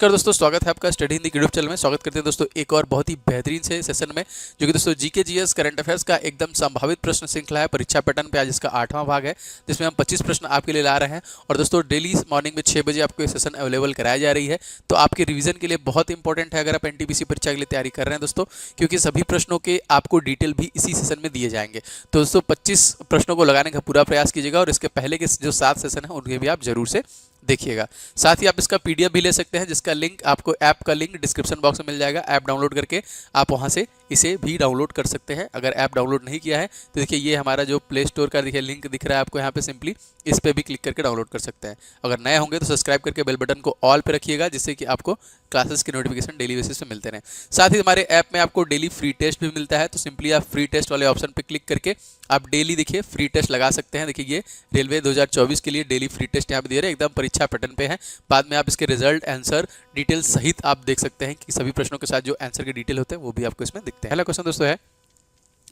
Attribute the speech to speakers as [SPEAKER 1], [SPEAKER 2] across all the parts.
[SPEAKER 1] नमस्कार दोस्तों, स्वागत है आपका स्टडी हिंदी यूट्यूब चैनल में। स्वागत करते हैं दोस्तों एक और बहुत ही बेहतरीन से सेशन में, जो कि दोस्तों जीके जीएस करंट अफेयर्स का एकदम संभावित प्रश्न श्रृंखला है। परीक्षा पैटर्न पे आज इसका 8वां भाग है, जिसमें हम 25 प्रश्न आपके लिए ला रहे हैं। और दोस्तों डेली मॉर्निंग में 6 बजे आपको ये सेशन अवेलेबल कराई जा रही है। तो आपके रिवीजन के लिए बहुत इंपॉर्टेंट है अगर आप एनटीपीसी परीक्षा के लिए तैयारी कर रहे हैं दोस्तों, क्योंकि सभी प्रश्नों के आपको डिटेल भी इसी सेशन में दिए जाएंगे। तो दोस्तों 25 प्रश्नों को लगाने का पूरा प्रयास कीजिएगा और इसके पहले के जो 7 सेशन है उनके भी आप जरूर से देखिएगा। साथ ही आप इसका पीडीएफ भी ले सकते हैं, जिसका लिंक आपको ऐप का लिंक डिस्क्रिप्शन बॉक्स में मिल जाएगा। ऐप डाउनलोड करके आप वहां से इसे भी डाउनलोड कर सकते हैं। अगर ऐप डाउनलोड नहीं किया है तो देखिए ये हमारा जो प्ले स्टोर का देखिए लिंक दिख रहा है आपको यहाँ पे, सिंपली इस पर भी क्लिक करके डाउनलोड कर सकते हैं। अगर नए होंगे तो सब्सक्राइब करके बेल बटन को ऑल पे रखिएगा, जिससे कि आपको क्लासेस की नोटिफिकेशन डेली बेसिस पे मिलते रहें। साथ ही हमारे ऐप में आपको डेली फ्री टेस्ट भी मिलता है, तो सिंपली आप फ्री टेस्ट वाले ऑप्शन पे क्लिक करके आप डेली देखिए फ्री टेस्ट लगा सकते हैं। देखिए ये रेलवे 2024 के लिए डेली फ्री टेस्ट यहाँ पे दे रहे हैं, एकदम परीक्षा पैटर्न पे है। बाद में आप इसके रिजल्ट, आंसर, डिटेल सहित आप देख सकते हैं कि सभी प्रश्नों के साथ जो आंसर के डिटेल होते हैं वो भी आपको इसमें दिखते हैं। पहला क्वेश्चन दोस्तों है,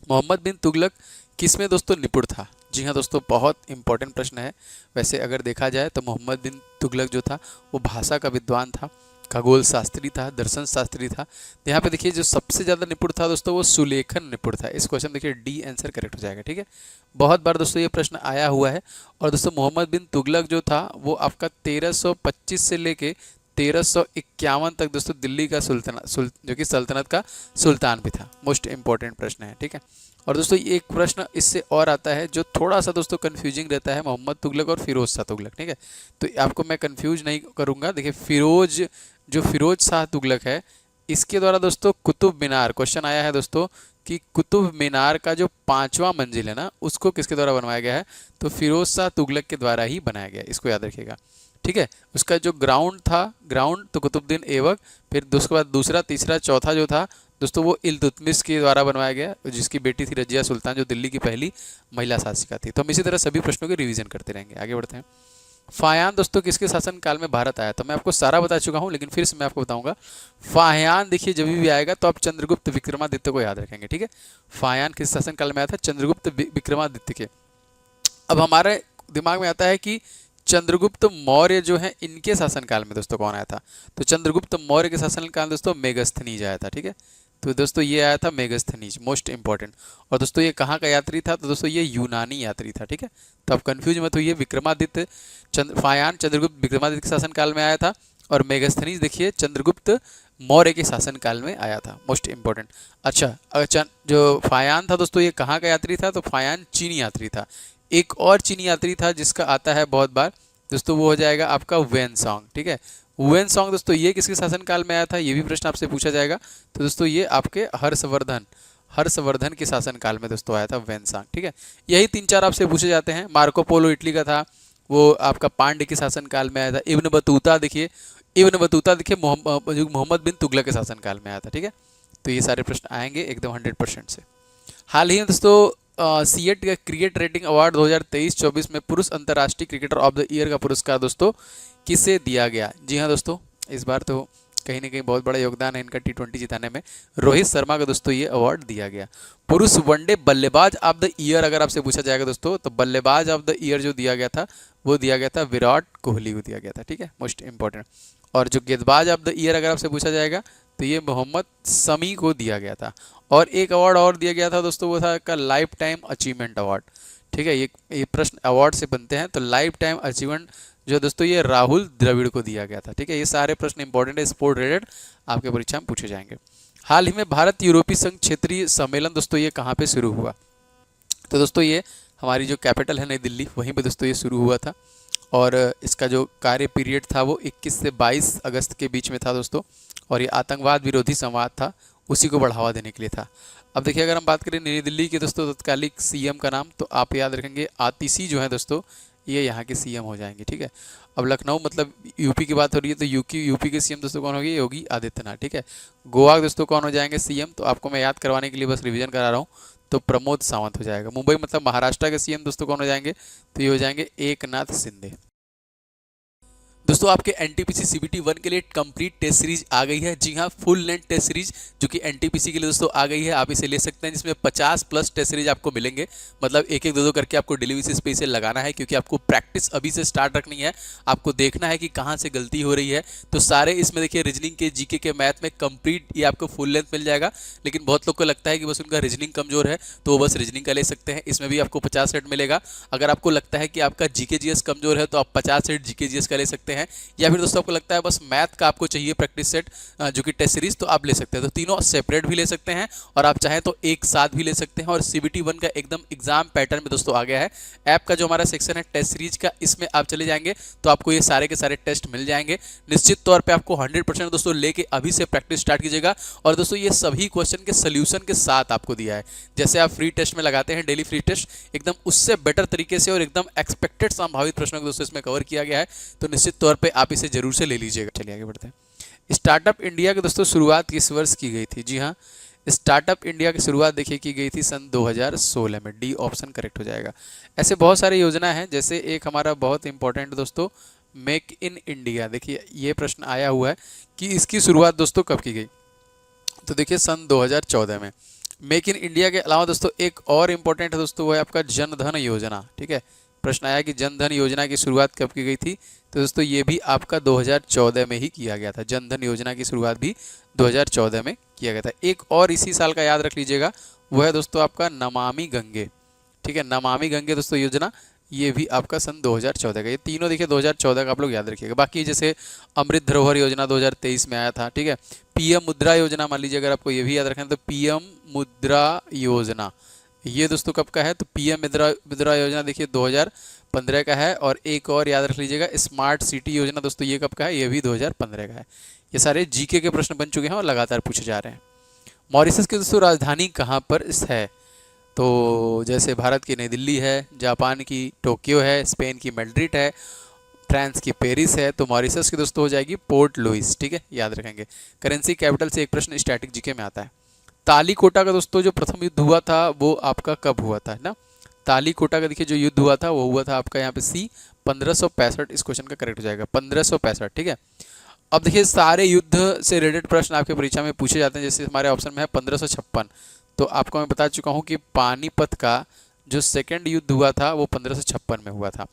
[SPEAKER 1] मोहम्मद बिन तुगलक किसमें दोस्तों निपुण था? जी हाँ दोस्तों, बहुत इंपॉर्टेंट प्रश्न है। वैसे अगर देखा जाए तो मोहम्मद बिन तुगलक जो था वो भाषा का विद्वान था, खगोल शास्त्री था, दर्शन शास्त्री था। तो यहाँ पे देखिए जो सबसे ज़्यादा निपुण था दोस्तों वो सुलेखन निपुण था। इस क्वेश्चन देखिए डी आंसर करेक्ट हो जाएगा। ठीक है, बहुत बार दोस्तों ये प्रश्न आया हुआ है। और दोस्तों मोहम्मद बिन तुगलक जो था वो आपका 1325 से लेके 1351 तक दोस्तों दिल्ली का जो कि सल्तनत का सुल्तान भी था। मोस्ट इंपॉर्टेंट प्रश्न है। ठीक है, और दोस्तों एक प्रश्न इससे और आता है जो थोड़ा सा दोस्तों कंफ्यूजिंग रहता है, मोहम्मद तुगलक और फिरोज शाह तुगलक। ठीक है, तो आपको मैं कंफ्यूज नहीं करूंगा। देखिए फिरोज शाह तुगलक है, इसके द्वारा दोस्तों कुतुब मीनार, क्वेश्चन आया है दोस्तों कि कुतुब मीनार का जो 5वां मंजिल है ना, उसको किसके द्वारा बनवाया गया है? तो फिरोज शाह तुगलक के द्वारा ही बनाया गया, इसको याद रखिएगा। ठीक है, उसका जो ग्राउंड तो कुतुबुद्दीन ऐबक, फिर उसके बाद दूसरा, तीसरा, चौथा जो था दोस्तों वो इल्तुतमिश के द्वारा बनवाया गया, जिसकी बेटी थी रजिया सुल्तान, जो दिल्ली की पहली महिला शासिका थी। तो हम इसी तरह सभी प्रश्नों के रिवीजन करते रहेंगे। आगे बढ़ते हैं। फाहियान दोस्तों किसके शासनकाल में भारत आया? तो मैं आपको सारा बता चुका हूं, लेकिन फिर से मैं आपको बताऊंगा। फाहियान देखिए जब भी आएगा तो आप चंद्रगुप्त विक्रमादित्य को याद रखेंगे। ठीक है, फाहियान किस शासनकाल में आया था? चंद्रगुप्त विक्रमादित्य के। अब हमारे दिमाग में आता है कि चंद्रगुप्त मौर्य जो है इनके शासनकाल में दोस्तों कौन आया था? तो चंद्रगुप्त मौर्य के शासनकाल दोस्तों मेगस्थनीज आया था। ठीक है, तो दोस्तों ये आया था मेगस्थनीज, मोस्ट इंपॉर्टेंट। और दोस्तों ये कहाँ का यात्री था? तो दोस्तों ये यूनानी यात्री था। ठीक है, तो आप कंफ्यूज मत होइए। विक्रमादित्य फायान चंद्रगुप्त विक्रमादित्य के शासनकाल में आया था, और मेगस्थनीज देखिए चंद्रगुप्त मौर्य के शासनकाल में आया था। Most important. अच्छा, जो फायान था दोस्तों ये कहाँ का यात्री था? तो फायान चीनी यात्री था। एक और चीनी यात्री था जिसका आता है बहुत बार दोस्तों, वो हो जाएगा आपका वेनसोंग। ठीक है, वेनसोंग दोस्तों ये किसके शासनकाल में आया था? ये भी प्रश्न आपसे पूछा जाएगा। तो दोस्तों ये आपके हर्षवर्धन के शासनकाल में दोस्तों आया था वेनसोंग। ठीक है, यही 3-4 आपसे पूछे जाते हैं। मार्को पोलो इटली का था, वो आपका पांड्य के शासनकाल में आया था। इब्न बतूता देखिए मोहम्मद बिन तुगलक के शासनकाल में आया था। ठीक है, तो ये सारे प्रश्न आएंगे एकदम 100% से। हाल ही में दोस्तों सीएट का क्रिकेट रेटिंग अवार्ड 2023-24 में पुरुष अंतर्राष्ट्रीय क्रिकेटर ऑफ द ईयर का पुरस्कार दोस्तों किसे दिया गया? जी हाँ दोस्तों, इस बार तो कहीं ना कहीं बहुत बड़ा योगदान है इनका T20 जिताने में। रोहित शर्मा को दोस्तों ये अवार्ड दिया गया। पुरुष वनडे बल्लेबाज ऑफ द ईयर अगर आपसे पूछा जाएगा दोस्तों, तो बल्लेबाज ऑफ द ईयर जो दिया गया था वो दिया गया था विराट कोहली को दिया गया था। ठीक है, मोस्ट इंपॉर्टेंट। और जो गेंदबाज ऑफ द ईयर अगर आपसे पूछा जाएगा तो ये मोहम्मद शमी को दिया गया था। और एक अवार्ड और दिया गया था दोस्तों, वो था का लाइफ टाइम अचीवमेंट अवार्ड। ठीक है, ये प्रश्न अवार्ड से बनते हैं। तो लाइफ टाइम अचीवमेंट जो दोस्तों ये राहुल द्रविड़ को दिया गया था। ठीक है, ये सारे प्रश्न इंपॉर्टेंट है, स्पोर्ट रिलेटेड आपके परीक्षा में पूछे जाएंगे। हाल ही में भारत यूरोपीय संघ क्षेत्रीय सम्मेलन दोस्तों ये कहाँ पे शुरू हुआ? तो दोस्तों ये हमारी जो कैपिटल है नई दिल्ली, वहीं पे दोस्तों ये शुरू हुआ था। और इसका जो कार्य पीरियड था वो 21 से 22 अगस्त के बीच में था दोस्तों। और ये आतंकवाद विरोधी संवाद था, उसी को बढ़ावा देने के लिए था। अब देखिए अगर हम बात करें नई दिल्ली के दोस्तों तत्कालिक सीएम का नाम, तो आप याद रखेंगे आतिशी जो है दोस्तों ये यहाँ के सीएम हो जाएंगे। ठीक है, अब लखनऊ मतलब यूपी की बात हो रही है, तो यूपी के सीएम दोस्तों कौन होगी? योगी आदित्यनाथ। ठीक है, गोवा दोस्तों कौन हो जाएंगे सीएम? तो आपको मैं याद करवाने के लिए बस रिवीजन करा रहा हूँ, तो प्रमोद सावंत हो जाएगा। मुंबई मतलब महाराष्ट्र के सीएम दोस्तों कौन हो जाएंगे? तो ये हो जाएंगे एकनाथ शिंदे। दोस्तों आपके एनटीपीसी सीबीटी 1 के लिए कंप्लीट टेस्ट सीरीज आ गई है। जी हाँ, फुल लेंथ टेस्ट सीरीज जो कि एनटीपीसी के लिए दोस्तों आ गई है, आप इसे ले सकते हैं, जिसमें 50 प्लस टेस्ट सीरीज आपको मिलेंगे। मतलब एक एक दो दो करके आपको डेली बेसिस पे इसे लगाना है, क्योंकि आपको प्रैक्टिस अभी से स्टार्ट रखनी है। आपको देखना है कि कहाँ से गलती हो रही है। तो सारे इसमें देखिए रीजनिंग के, जीके के, मैथ में कंप्लीट ये आपको फुल लेंथ मिल जाएगा। लेकिन बहुत लोग को लगता है कि बस उनका रीजनिंग कमजोर है तो वो बस रीजनिंग का ले सकते हैं, इसमें भी आपको 50 सेट मिलेगा। अगर आपको लगता है कि आपका जीके जीएस कमजोर है तो आप 50 सेट जीके जीएस का ले सकते हैं। या फिर दोस्तों आपको लगता है बस मैथ का आपको चाहिए प्रैक्टिस सेट जो कि टेस्ट सीरीज, तो आप ले सकते हैं। तो तीनों सेपरेट भी ले सकते हैं और आप चाहें तो एक साथ भी ले सकते हैं। और सीबीटी 1 का एकदम एग्जाम पैटर्न में दोस्तों आ गया है। ऐप का जो हमारा सेक्शन है टेस्ट सीरीज का, इसमें आप चले जाएंगे तो आपको ये सारे के सारे टेस्ट मिल जाएंगे। निश्चित तौर पे आपको 100% दोस्तों लेके अभी से प्रैक्टिस स्टार्ट कीजिएगा। और दोस्तों ये सभी क्वेश्चन के सोल्यूशन के साथ आपको दिया है। जैसे आप फ्री टेस्ट में लगाते हैं डेली फ्री टेस्ट, एकदम उससे बेटर तरीके से और एकदम एक्सपेक्टेड संभावित प्रश्नों को दोस्तों इसमें कवर किया गया है। तो निश्चित तौर पे आप इसे जरूर से ले लीजिएगा। चलिए आगे बढ़ते हैं। स्टार्टअप इंडिया की दोस्तों शुरुआत किस वर्ष की गई थी? जी हाँ, स्टार्टअप इंडिया की शुरुआत देखिए की गई थी सन 2016 में। डी ऑप्शन करेक्ट हो जाएगा। ऐसे बहुत सारी योजना है, जैसे एक हमारा बहुत इंपॉर्टेंट दोस्तों मेक इन इंडिया, देखिए ये प्रश्न आया हुआ है कि इसकी शुरुआत दोस्तों कब की गई? तो देखिए सन 2014 में। मेक इन इंडिया के अलावा दोस्तों एक और इम्पोर्टेंट है दोस्तों, वो है आपका जन धन योजना। ठीक है, प्रश्न आया कि जन धन योजना की शुरुआत कब की गई थी? तो दोस्तों ये भी आपका 2014 में ही किया गया था। जन धन योजना की शुरुआत भी 2014 में किया गया था। एक और इसी साल का याद रख लीजिएगा, वो है दोस्तों आपका नमामि गंगे। ठीक है, नमामि गंगे दोस्तों योजना, ये भी आपका सन 2014 का। ये तीनों देखिए 2014 का आप लोग याद रखिएगा। बाकी जैसे अमृत धरोहर योजना 2023 में आया था। ठीक है, पीएम मुद्रा योजना मान लीजिए, अगर आपको ये भी याद रखना है तो पीएम मुद्रा योजना ये दोस्तों कब का है? तो पीएम मुद्रा योजना देखिए 2015 का है। और एक और याद रख लीजिएगा स्मार्ट सिटी योजना दोस्तों, ये कब का है? ये भी 2015 का है। ये सारे जीके के प्रश्न बन चुके हैं और लगातार पूछे जा रहे हैं। मॉरिशस की दोस्तों राजधानी कहाँ पर है? तो जैसे भारत की नई दिल्ली है, जापान की टोक्यो है, स्पेन की मैड्रिड है, फ्रांस की पेरिस है। तो मॉरिशस की दोस्तों हो जाएगी पोर्ट लुइस। ठीक है, याद रखेंगे। करेंसी कैपिटल से एक प्रश्न स्टैटिक जीके में आता है। तालीकोटा का दोस्तों जो प्रथम युद्ध हुआ था वो आपका कब हुआ था? है ना, तालीकोटा का देखिए जो युद्ध हुआ था वो हुआ था आपका यहाँ पे सी 1565। इस क्वेश्चन का करेक्ट हो जाएगा 1565। ठीक है, अब देखिए सारे युद्ध से रिलेटेड प्रश्न आपके परीक्षा में पूछे जाते हैं। जैसे हमारे ऑप्शन में है 1556, तो आपको मैं बता चुका हूँ कि पानीपत का जो सेकेंड युद्ध हुआ था वो 1556 में हुआ था।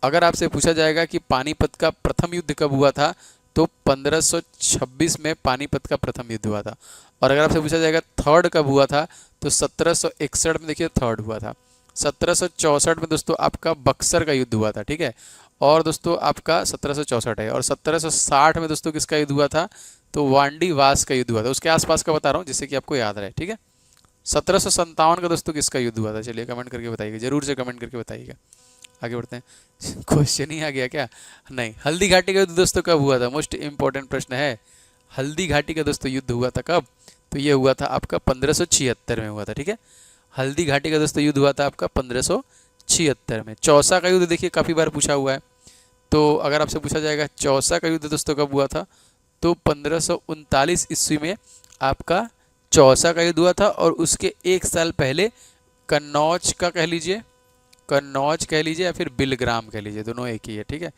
[SPEAKER 1] अगर आपसे पूछा जाएगा कि पानीपत का प्रथम युद्ध कब हुआ था, तो 1526 में पानीपत का प्रथम युद्ध हुआ था। और अगर आपसे पूछा जाएगा थर्ड कब हुआ था, तो 1761 में देखिए थर्ड हुआ था। 1764 में दोस्तों आपका बक्सर का युद्ध हुआ था। ठीक है, और दोस्तों आपका 1764 है। और 1760 में दोस्तों किसका युद्ध हुआ था? तो वांडीवास का युद्ध हुआ था। उसके आसपास का बता रहा हूँ जिससे कि आपको याद रहे। ठीक है, 1757 का दोस्तों किसका युद्ध हुआ था? चलिए कमेंट करके बताइएगा, जरूर से कमेंट करके बताइएगा। आगे बढ़ते हैं। क्वेश्चन ही आ गया क्या? नहीं, हल्दी घाटी का युद्ध दोस्तों कब हुआ था? मोस्ट इंपॉर्टेंट प्रश्न है। हल्दी घाटी का दोस्तों युद्ध हुआ था कब? तो ये हुआ था आपका 1576 में हुआ था। ठीक है, हल्दी घाटी का दोस्तों युद्ध हुआ था आपका 1576 में। चौसा का युद्ध देखिए काफ़ी बार पूछा हुआ है। तो अगर आपसे पूछा जाएगा चौसा का युद्ध दोस्तों कब हुआ था, तो 1539 ईस्वी में आपका चौसा का युद्ध हुआ था। और उसके एक साल पहले कन्नौज का कह लीजिए, कन्नौज कह लीजिए या फिर बिलग्राम कह लीजिए, दोनों एक ही है। ठीक है,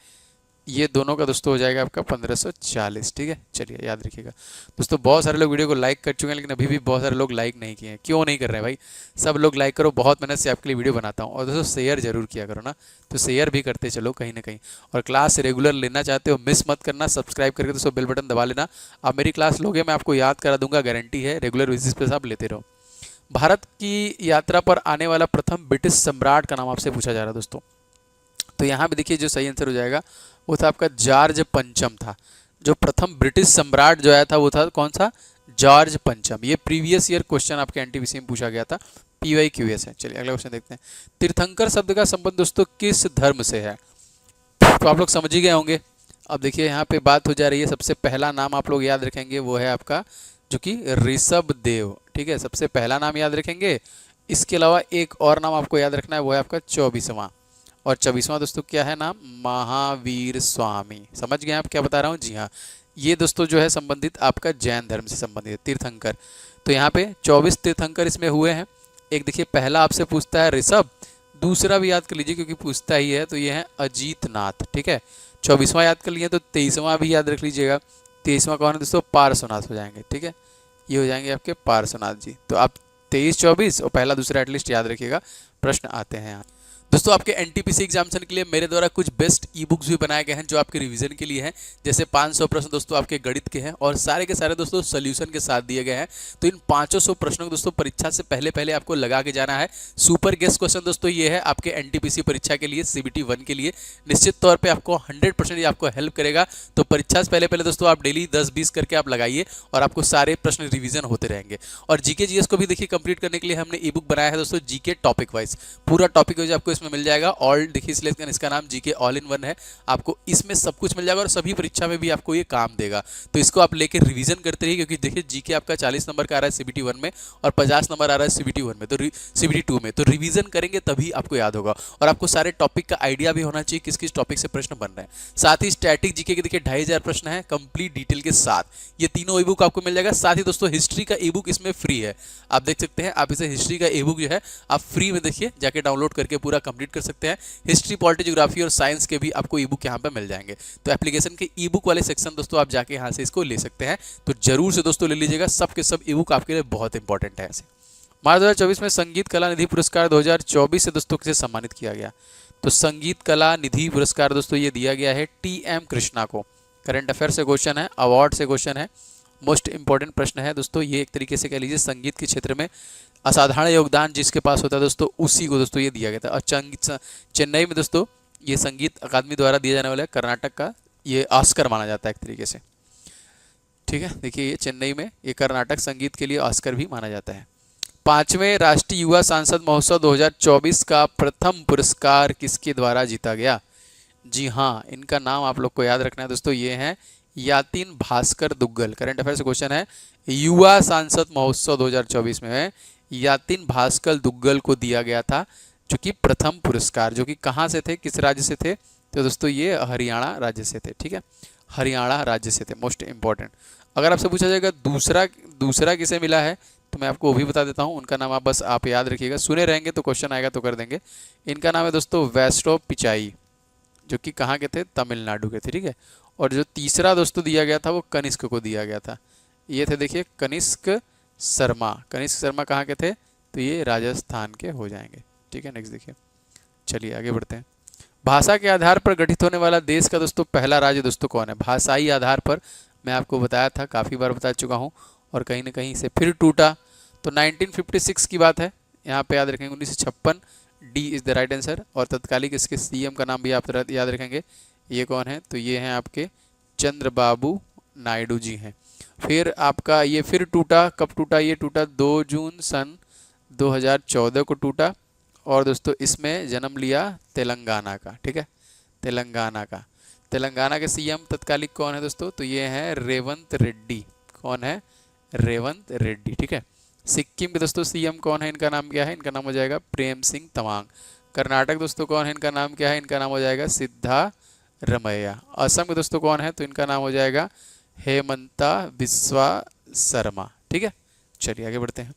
[SPEAKER 1] ये दोनों का दोस्तों हो जाएगा आपका 1540। ठीक है, चलिए याद रखिएगा। दोस्तों बहुत सारे लोग वीडियो को लाइक कर चुके हैं, लेकिन अभी भी बहुत सारे लोग लाइक नहीं किए हैं। क्यों नहीं कर रहे हैं भाई? सब लोग लाइक करो, बहुत मेहनत से आपके लिए वीडियो बनाता हूँ। और दोस्तों शेयर जरूर किया करो ना, तो शेयर भी करते चलो कहीं ना कहीं। और क्लास रेगुलर लेना चाहते हो, मिस मत करना, सब्सक्राइब करके दोस्तों बेल बटन दबा लेना। आप मेरी क्लास लोगे, मैं आपको याद करा दूंगा, गारंटी है। रेगुलर बेसिस पे आप लेते रहो। भारत की यात्रा पर आने वाला प्रथम ब्रिटिश सम्राट का नाम आपसे पूछा जा रहा है दोस्तों। तो यहाँ पे देखिए जो सही आंसर हो जाएगा वो था आपका जॉर्ज पंचम था। जो प्रथम ब्रिटिश सम्राट जो आया था वो था कौन सा? जॉर्ज पंचम। ये प्रीवियस ईयर क्वेश्चन आपके एनटीपीसी में पूछा गया था, PYQS है। चलिए अगला क्वेश्चन देखते हैं। तीर्थंकर शब्द का संबंध दोस्तों किस धर्म से है? तो आप लोग समझ ही गए होंगे। अब देखिए यहाँ पे बात हो जा रही है, सबसे पहला नाम आप लोग याद रखेंगे वो है आपका जो कि ऋषभ देव। ठीक है, सबसे पहला नाम याद रखेंगे। इसके अलावा एक और नाम आपको याद रखना है, वो है आपका 24वां। और 24वां दोस्तों क्या है नाम? महावीर स्वामी। समझ गए आप क्या बता रहा हूँ? जी हाँ, ये दोस्तों जो है संबंधित आपका जैन धर्म से संबंधित तीर्थंकर। तो यहाँ पे 24 तीर्थंकर इसमें हुए हैं। एक देखिए पहला आपसे पूछता है ऋषभ, दूसरा भी याद कर लीजिए क्योंकि पूछता ही है, तो ये है अजीत नाथ। ठीक है, 24वां याद कर लिए तो 23वां भी याद रख लीजिएगा। 23वां कौन है दोस्तों? पार्श्वनाथ हो जाएंगे। ठीक है, ये हो जाएंगे आपके पार्श्वनाथ जी। तो आप 23, 24 और पहला दूसरा एटलीस्ट याद रखिएगा। प्रश्न आते हैं यहाँ दोस्तों आपके एनटीपीसी एग्जामिनेशन के लिए मेरे द्वारा कुछ बेस्ट ई बुक्स भी बनाए गए हैं जो आपके रिवीजन के लिए हैं। जैसे 500 प्रश्न दोस्तों आपके गणित के हैं और सारे के सारे दोस्तों सोल्यूशन के साथ दिए गए हैं। तो इन 500 प्रश्नों को दोस्तों परीक्षा से पहले पहले आपको लगा के जाना है। सुपर गेस्ट क्वेश्चन दोस्तों ये है आपके एनटीपीसी परीक्षा के लिए, CBT 1 के लिए निश्चित तौर पर आपको 100% ये आपको हेल्प करेगा। तो परीक्षा से पहले पहले दोस्तों आप डेली 10-20 करके आप लगाइए और आपको सारे प्रश्न रिवीजन होते रहेंगे। और जीके जीएस को भी देखिए कंप्लीट करने के लिए हमने ई बुक बनाया है दोस्तों, जीके टॉपिक वाइज। पूरा टॉपिक वाइज आपको इसमें मिल जाएगा। ऑल देखिए इसलिए इसका नाम जीके ऑल इन वन है। आपको इसमें सब कुछ मिल जाएगा और सभी परीक्षा में भी आपको ये काम देगा। तो इसको आप लेके रिवीजन करते रहिए क्योंकि देखिए जीके आपका 40 नंबर का आ रहा है CBT 1 में और 50 नंबर आ रहा है CBT 1 में, तो CBT 2 में। तो रिवीजन करेंगे तभी आपको याद होगा और आपको सारे टॉपिक का आइडिया भी होना चाहिए किस किस टॉपिक से प्रश्न बन रहे हैं। साथ ही स्टैटिक जीके के देखिए 2500 प्रश्न है कंप्लीट डिटेल के साथ। ये तीनों ई बुक आपको मिल जाएगा। साथ ही दोस्तों हिस्ट्री का ई बुक इसमें फ्री है, आप देख सकते हैं। आप इसे हिस्ट्री का ई बुक जो है आप फ्री में देखिए जाके डाउनलोड करके पूरा कंप्लीट कर सकते हैं। हिस्ट्री, पॉलिटी, ज्योग्राफी और साइंस के भी आपको ई बुक यहाँ पे मिल जाएंगे। तो एप्लीकेशन के ई बुक वाले सेक्शन दोस्तों आप जाके यहाँ से इसको ले सकते हैं। तो जरूर से दोस्तों ले लीजिएगा, सब के सब ई बुक आपके लिए बहुत इंपॉर्टेंट है। मार्च 2024 में संगीत कला निधि पुरस्कार 2024 से दोस्तों किसे सम्मानित किया गया? तो संगीत कला निधि पुरस्कार दोस्तों ये दिया गया है TM कृष्णा को। करंट अफेयर से क्वेश्चन है, अवार्ड से क्वेश्चन है, मोस्ट इंपॉर्टेंट प्रश्न है दोस्तों। ये एक तरीके से कह लीजिए संगीत के क्षेत्र में असाधारण योगदान जिसके पास होता है दोस्तों उसी को दोस्तों ये दिया गया था। और चेन्नई में दोस्तों ये संगीत अकादमी द्वारा दिया जाने वाला है, कर्नाटक का ये ऑस्कर माना जाता है एक तरीके से। ठीक है, देखिए ये चेन्नई में ये कर्नाटक संगीत के लिए ऑस्कर भी माना जाता है। 5वें राष्ट्रीय युवा सांसद महोत्सव 2024 का प्रथम पुरस्कार किसके द्वारा जीता गया? जी हाँ, इनका नाम आप लोग को याद रखना है दोस्तों, ये हैं यातिन भास्कर दुग्गल। करंट अफेयर से क्वेश्चन है, युवा सांसद महोत्सव 2024 में यातिन भास्कर दुग्गल को दिया गया था जो कि प्रथम पुरस्कार, जो कि कहाँ से थे, किस राज्य से थे? तो दोस्तों ये हरियाणा राज्य से थे। ठीक है, हरियाणा राज्य से थे, मोस्ट इंपॉर्टेंट। अगर आपसे पूछा जाएगा दूसरा किसे मिला है तो मैं आपको वो भी बता देता हूँ, उनका नाम आप याद रखिएगा, सुने रहेंगे तो क्वेश्चन आएगा तो कर देंगे। इनका नाम है दोस्तों वैष्णव पिचाई, जो कि कहाँ के थे? तमिलनाडु के थे। ठीक है, और जो तीसरा दोस्तों दिया गया था वो कनिष्क को दिया गया था। ये थे देखिए कनिष्क शर्मा। कनिष्क शर्मा कहाँ के थे? तो ये राजस्थान के हो जाएंगे। ठीक है, नेक्स्ट देखिए, चलिए आगे बढ़ते हैं। भाषा के आधार पर गठित होने वाला देश का दोस्तों पहला राज्य दोस्तों कौन है? भाषाई आधार पर मैं आपको बताया था, काफ़ी बार बता चुका हूँ और कहीं ना कहीं से फिर टूटा। तो 1956 की बात है, यहाँ पे याद रखेंगे 1956, D is the right answer. और तत्कालिक इसके CM का नाम भी आप याद रखेंगे, ये कौन है? तो ये हैं आपके चंद्रबाबू नायडू जी हैं। फिर आपका ये फिर टूटा, कब टूटा? ये टूटा 2 जून सन 2014 को टूटा और दोस्तों इसमें जन्म लिया तेलंगाना का। ठीक है, तेलंगाना के CM तत्कालिक कौन है दोस्तों? तो ये हैं रेवंत रेड्डी। कौन है? रेवंत रेड्डी। ठीक है, सिक्किम के दोस्तों CM कौन है? इनका नाम क्या है? इनका नाम हो जाएगा प्रेम सिंह तमांग। कर्नाटक दोस्तों कौन है? इनका नाम क्या है? इनका नाम हो जाएगा सिद्धारमैया। असम के दोस्तों कौन है? तो इनका नाम हो जाएगा हेमंता बिस्वा शर्मा। ठीक है, चलिए आगे बढ़ते हैं।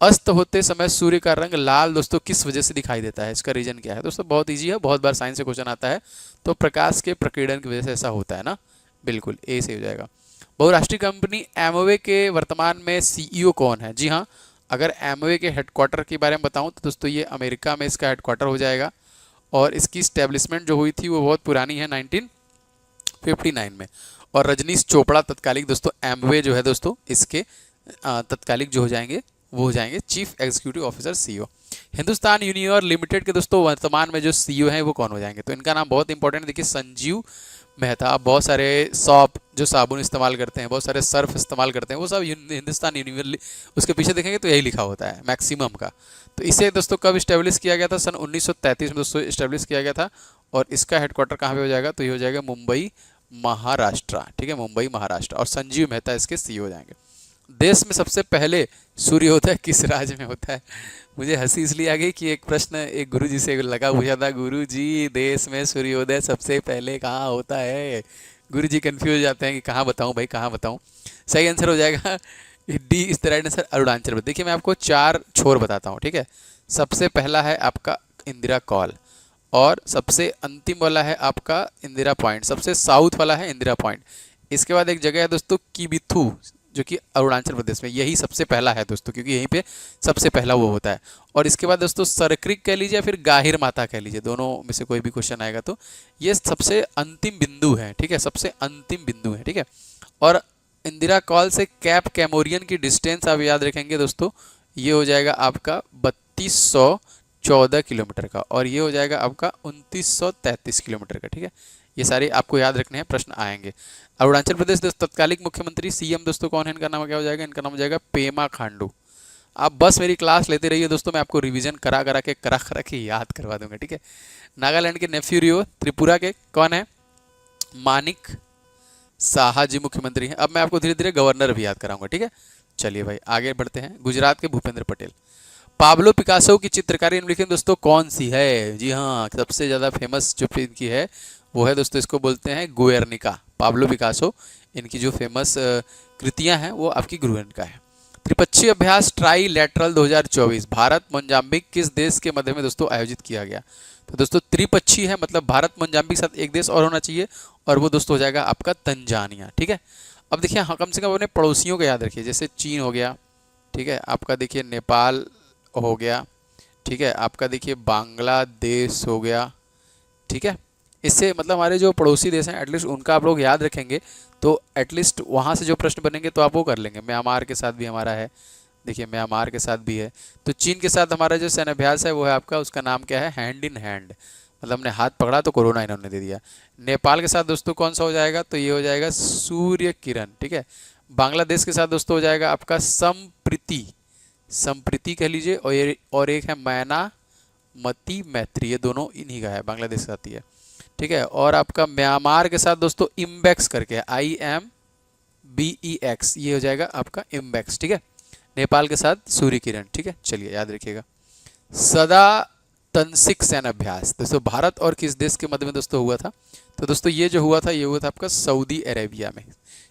[SPEAKER 1] अस्त होते समय सूर्य का रंग लाल दोस्तों किस वजह से दिखाई देता है? इसका रीजन क्या है? दोस्तों बहुत इजी है, बहुत बार साइंस से क्वेश्चन आता है। तो प्रकाश के प्रकीर्णन की वजह से ऐसा होता है ना, बिल्कुल ए से हो जाएगा। बहुराष्ट्रीय कंपनी एमवे के वर्तमान में CEO कौन है? जी हाँ, अगर एमवे के हेडक्वार्टर के बारे में बताऊं तो दोस्तों ये अमेरिका में इसका हेडक्वार्टर हो जाएगा और इसकी स्टैब्लिशमेंट जो हुई थी वो बहुत पुरानी है, 1959 में। और रजनीश चोपड़ा तत्कालिक दोस्तों एमवे जो है दोस्तों इसके तत्कालिक जो हो जाएंगे वो हो जाएंगे chief executive officer CEO। Hindustan Unilever limited के दोस्तों वर्तमान में जो CEO हैं वो कौन हो जाएंगे? तो इनका नाम बहुत इंपॉर्टेंट, देखिए संजीव मेहता। आप बहुत सारे सॉप जो साबुन इस्तेमाल करते हैं, बहुत सारे सर्फ इस्तेमाल करते हैं, वो सब हिंदुस्तान यूनिलीवर, उसके पीछे देखेंगे तो यही लिखा होता है मैक्सिमम का। तो इसे दोस्तों कब इस्टेब्लिश किया गया था? सन 1933 में दोस्तों इस्टेब्लिश किया गया था और इसका हेडक्वार्टर कहाँ पे हो जाएगा? तो ये हो जाएगा मुंबई महाराष्ट्र। ठीक है, मुंबई महाराष्ट्र। और संजीव मेहता इसके CEO हो जाएंगे। देश में सबसे पहले सूर्योदय किस राज्य में होता है? मुझे हंसी इसलिए आ गई कि एक प्रश्न एक गुरुजी से लगा पूछा था, गुरुजी देश में सूर्योदय सबसे पहले कहाँ होता है? गुरुजी कंफ्यूज हो जाते हैं कि कहाँ बताऊँ भाई, कहाँ बताऊँ। सही आंसर हो जाएगा D is the right answer, Arunachal Pradesh. देखिए मैं आपको 4 छोर बताता हूँ। ठीक है, सबसे पहला है आपका इंदिरा कॉल, और सबसे अंतिम वाला है आपका इंदिरा पॉइंट, सबसे साउथ वाला है इंदिरा पॉइंट। इसके बाद एक जगह है दोस्तों किबिथु, जो कि अरुणाचल प्रदेश में, यही सबसे पहला है दोस्तों, क्योंकि यहीं पे सबसे पहला वो होता है। और इसके बाद दोस्तों सरक्रिक कह लीजिए या फिर गाहिर माता कह लीजिए, दोनों में से कोई भी क्वेश्चन आएगा तो ये सबसे अंतिम बिंदु है, ठीक है, सबसे अंतिम बिंदु है, ठीक है। और इंदिरा कॉल से कैप कैमोरियन की डिस्टेंस आप याद रखेंगे दोस्तों, ये हो जाएगा आपका 3214 किलोमीटर का, और ये हो जाएगा आपका 2933 किलोमीटर का, ठीक है। ये सारे आपको याद रखने हैं, प्रश्न आएंगे। अरुणाचल प्रदेश तत्कालिक मुख्यमंत्री सीएम दोस्तों कौन है, इनका नाम क्या हो जाएगा, इनका नाम हो जाएगा पेमा खांडू। आप बस मेरी क्लास लेते रहिए दोस्तों, मैं आपको रिवीजन करा करा के याद करवा दूंगा, ठीक है। नागालैंड के नेफ्यू रियो, त्रिपुरा के कौन है, मानिक साहा जी मुख्यमंत्री हैं। अब मैं आपको धीरे धीरे गवर्नर भी याद कराऊंगा, ठीक है। चलिए भाई आगे बढ़ते हैं। गुजरात के भूपेंद्र पटेल। पाब्लो पिकासो की चित्रकारी निम्नलिखित दोस्तों कौन सी है, जी हाँ, सबसे ज़्यादा फेमस जो इनकी है वो है दोस्तों, इसको बोलते हैं गुएर्निका। पाब्लो पिकासो, इनकी जो फेमस कृतियां हैं वो आपकी गुएर्निका है। त्रिपक्षीय अभ्यास ट्राईलैटरल 2024 भारत मोजाम्बिक किस देश के मध्य में दोस्तों आयोजित किया गया, तो दोस्तों त्रिपक्षीय है, मतलब भारत मोजाम्बिक के साथ एक देश और होना चाहिए, और वो दोस्तों हो जाएगा आपका तंजानिया, ठीक है। अब देखिए हाँ, कम से कम अपने पड़ोसियों को याद रखिए, जैसे चीन हो गया, ठीक है, आपका देखिए नेपाल हो गया, ठीक है, आपका देखिए बांग्लादेश हो गया, ठीक है। इससे मतलब हमारे जो पड़ोसी देश हैं एटलीस्ट उनका आप लोग याद रखेंगे तो एटलीस्ट वहाँ से जो प्रश्न बनेंगे तो आप वो कर लेंगे। म्यांमार के साथ भी हमारा है, देखिए म्यांमार के साथ भी है। तो चीन के साथ हमारा जो सैन्याभ्यास है वो है आपका, उसका नाम क्या है, हैंड इन हैंड, मतलब हमने हाथ पकड़ा तो कोरोना इन्होंने दे दिया। नेपाल के साथ दोस्तों कौन सा हो जाएगा, तो ये हो जाएगा सूर्य किरण, ठीक है। बांग्लादेश के साथ दोस्तों हो जाएगा आपका संप्रीति, संप्रीति कह लीजिए, और एक है मैना मती मैत्री, ये दोनों इन्हीं का है, बांग्लादेश के साथ ही है, ठीक है। और आपका म्यांमार के साथ दोस्तों इम्बेक्स करके, IMBEX, ये हो जाएगा आपका इम्बेक्स, ठीक है। नेपाल के साथ सूर्य किरण, ठीक है। चलिए याद रखिएगा। सदा तंसिक सैन्य अभ्यास दोस्तों भारत और किस देश के मध्य में दोस्तों हुआ था, तो दोस्तों ये जो हुआ था ये हुआ था आपका सऊदी अरेबिया में,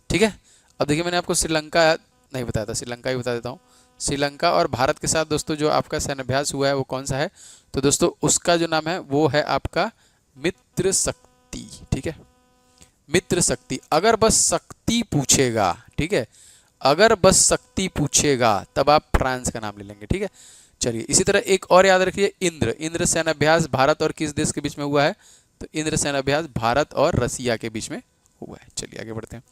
[SPEAKER 1] ठीक है। अब देखिए मैंने आपको श्रीलंका नहीं बताया था, श्रीलंका ही बता देता हूँ। श्रीलंका और भारत के साथ दोस्तों जो आपका सैन्य अभ्यास हुआ है वो कौन सा है, तो दोस्तों उसका जो नाम है वो है आपका मित्र शक्ति, ठीक है, मित्र शक्ति। अगर बस शक्ति पूछेगा, ठीक है, अगर बस शक्ति पूछेगा तब आप फ्रांस का नाम ले लेंगे, ठीक है। चलिए इसी तरह एक और याद रखिए, इंद्र, इंद्र सैन्य अभ्यास भारत और किस देश के बीच में हुआ है, तो इंद्र सैन्य अभ्यास भारत और रसिया के बीच में हुआ है। चलिए आगे बढ़ते हैं।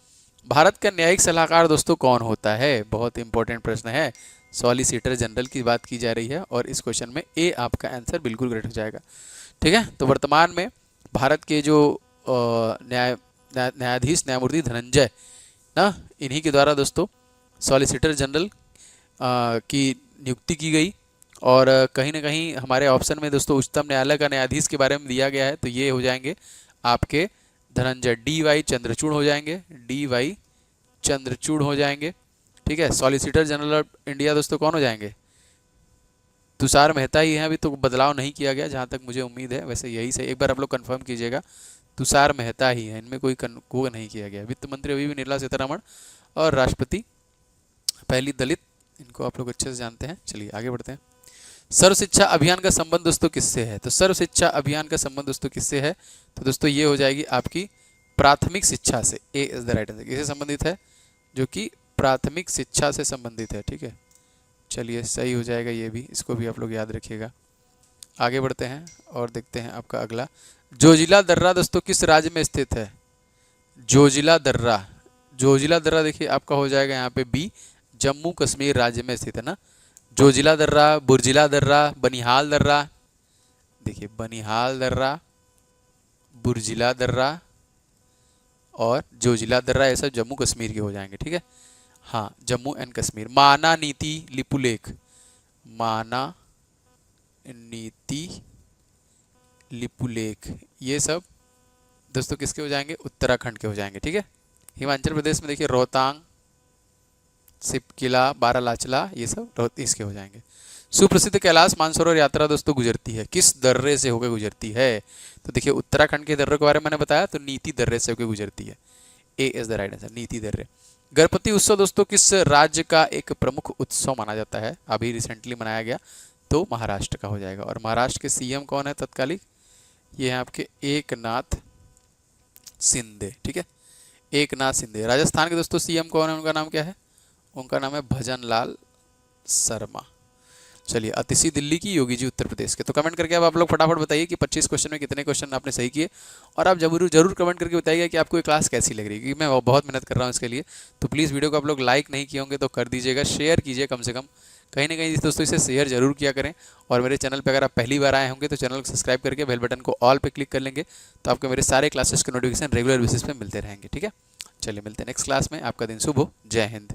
[SPEAKER 1] भारत का न्यायिक सलाहकार दोस्तों कौन होता है, बहुत इंपॉर्टेंट प्रश्न है, सॉलिसिटर जनरल की बात की जा रही है, और इस क्वेश्चन में ए आपका आंसर बिल्कुल करेक्ट हो जाएगा, ठीक है। तो वर्तमान में भारत के जो न्यायाधीश न्यायमूर्ति धनंजय ना, इन्हीं के द्वारा दोस्तों सॉलिसिटर जनरल की नियुक्ति की गई, और कहीं ना कहीं हमारे ऑप्शन में दोस्तों उच्चतम न्यायालय का न्यायाधीश के बारे में दिया गया है, तो ये हो जाएंगे आपके धनंजय DY चंद्रचूड़ हो जाएंगे, DY चंद्रचूड़ हो जाएंगे, ठीक है। सॉलिसिटर जनरल ऑफ इंडिया दोस्तों कौन हो जाएंगे, तुषार मेहता ही हैं, अभी तो बदलाव नहीं किया गया जहाँ तक मुझे उम्मीद है, वैसे यही से एक बार आप लोग कंफर्म कीजिएगा, तुषार मेहता ही है, इनमें कोई को नहीं किया गया। वित्त मंत्री अभी भी निर्मला सीतारमण, और राष्ट्रपति पहली दलित, इनको आप लोग अच्छे से जानते हैं। चलिए आगे बढ़ते हैं। सर्व शिक्षा अभियान का संबंध दोस्तों किससे है, तो सर्व शिक्षा अभियान का संबंध दोस्तों किससे है, तो दोस्तों ये हो जाएगी आपकी प्राथमिक शिक्षा से, ए इज द राइट आंसर। किससे संबंधित है, जो कि प्राथमिक शिक्षा से संबंधित है, ठीक है। चलिए सही हो जाएगा ये भी, इसको भी आप लोग याद रखिएगा। आगे बढ़ते हैं और देखते हैं आपका अगला, जोजिला दर्रा दोस्तों किस राज्य में स्थित है, जोजिला दर्रा, जोजिला दर्रा देखिए आपका हो जाएगा यहाँ पे बी, जम्मू कश्मीर राज्य में स्थित है ना। जोजिला दर्रा, बुर्जिला दर्रा, बनिहाल दर्रा, देखिए बनिहाल दर्रा, बुर्जिला दर्रा और जोजिला दर्रा, ये सब जम्मू कश्मीर के हो जाएंगे, ठीक है। हाँ, जम्मू एंड कश्मीर। माना नीति लिपुलेख, माना नीति लिपुलेख, ये सब दोस्तों किसके हो जाएंगे, उत्तराखंड के हो जाएंगे, ठीक है। हिमाचल प्रदेश में देखिए रोहतांग, सिपकिला, बारालाचला, ये सब इसके हो जाएंगे। सुप्रसिद्ध कैलाश मानसरोवर यात्रा दोस्तों गुजरती है किस दर्रे से होकर गुजरती है, तो देखिए उत्तराखंड के दर्रे के बारे में मैंने बताया, तो नीति दर्रे से होकर गुजरती है, ए इज द राइट आंसर, नीति दर्रे। गणपति उत्सव दोस्तों किस राज्य का एक प्रमुख उत्सव माना जाता है, अभी रिसेंटली मनाया गया, तो महाराष्ट्र का हो जाएगा। और महाराष्ट्र के सीएम कौन है तत्कालिक? ये हैं आपके एकनाथ शिंदे। ठीक है, एकनाथ शिंदे। राजस्थान के दोस्तों सीएम कौन है, उनका नाम क्या है? उनका नाम है भजन लाल शर्मा। चलिए, अतिशी दिल्ली की, योगी जी उत्तर प्रदेश के। तो कमेंट करके अब आप लोग फटाफट बताइए कि 25 क्वेश्चन में कितने क्वेश्चन आपने सही किए। और आप जरूर जरूर कमेंट करके बताइएगा कि आपको ये क्लास कैसी लग रही है, क्योंकि मैं बहुत मेहनत कर रहा हूँ इसके लिए। तो प्लीज़ वीडियो को आप लोग लाइक नहीं किए होंगे तो कर दीजिएगा, शेयर कीजिए कम से कम, कहीं ना कहीं दोस्तों इसे शेयर जरूर किया करें। और मेरे चैनल पर अगर आप पहली बार आए होंगे तो चैनल को सब्सक्राइब करके बेल बटन को ऑल पे क्लिक कर लेंगे, तो आपको मेरे सारे क्लासेस के नोटिफिकेशन रेगुलर बेसिस पे मिलते रहेंगे। ठीक है, चलिए मिलते हैं नेक्स्ट क्लास में। आपका दिन शुभ हो। जय हिंद।